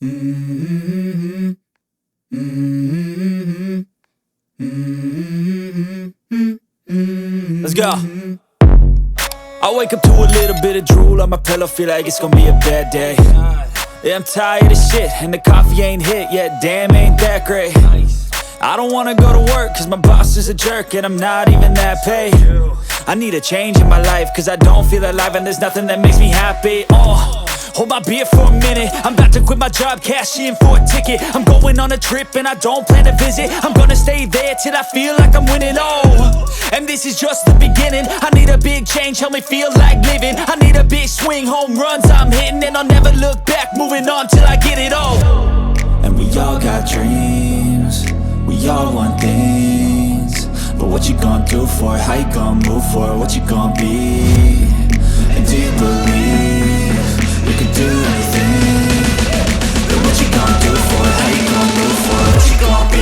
Let's go. I wake up to a little bit of drool on my pillow, feel like it's gonna be a bad day. Yeah, I'm tired of shit, and the coffee ain't hit yet, damn, ain't that great. I don't wanna go to work, cause my boss is a jerk, and I'm not even that paid. I need a change in my life, cause I don't feel alive, and there's nothing that makes me happy. Hold my beer for a minute, I'm about to quit my job, cash in for a ticket. I'm going on a trip and I don't plan to visit. I'm gonna stay there till I feel like I'm winning, and this is just the beginning. I need a big change, help me feel like living. I need a big swing, home runs I'm hitting, and I'll never look back, moving on till I get it all. And we all got dreams, we all want things, but what you gonna do for it? How you gonna move for it? What you gonna be? And do you believe you can do anything? But what you gonna do for it? How you gonna move for it? What you gonna be?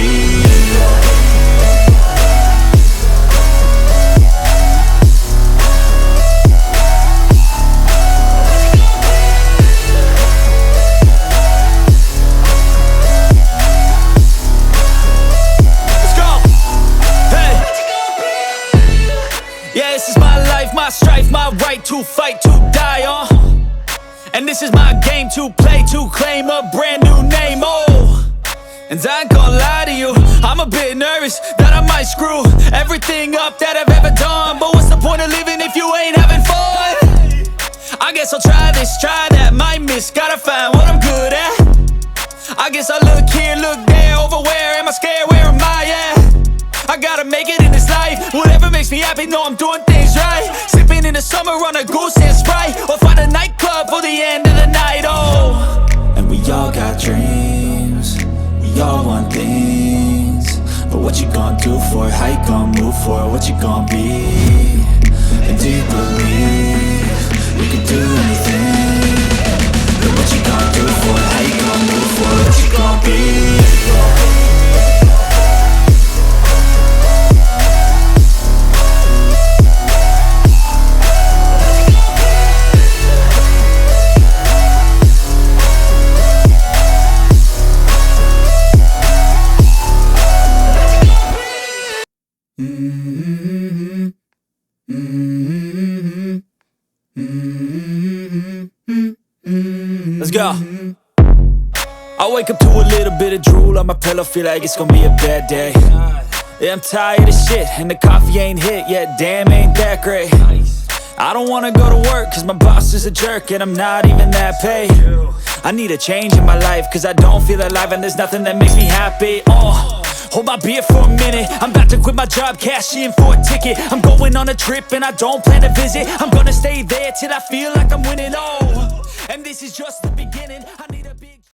Yeah, this is my life, my strife, my right to fight, to die on. And this is my game to play, to claim a brand new name, And I ain't gonna lie to you, I'm a bit nervous that I might screw everything up that I've ever done. But what's the point of living if you ain't having fun? I guess I'll try this, try that, might miss, gotta find what I'm good at. I guess I look here, look there, over where am I scared, where am I at? I gotta make it in this life, whatever makes me happy, know I'm doing things right. Sipping in the summer on a goose and Sprite, or find a nightclub for the end of the night, And we all got dreams, we all want things, but what you gonna do for it? How you gonna move for it? What you gonna be? And do you believe you can do anything? But what you gonna do for it? How you gonna move for it? What you gonna be? Let's go. I wake up to a little bit of drool on my pillow, feel like it's gonna be a bad day. Yeah, I'm tired of shit, and the coffee ain't hit yet, damn, ain't that great. I don't wanna go to work, cause my boss is a jerk, and I'm not even that paid. I need a change in my life, cause I don't feel alive, and there's nothing that makes me happy. Hold my beer for a minute, I'm about to quit my job, cash in for a ticket. I'm going on a trip and I don't plan to visit. I'm gonna stay there till I feel like I'm winning, and this is just the beginning.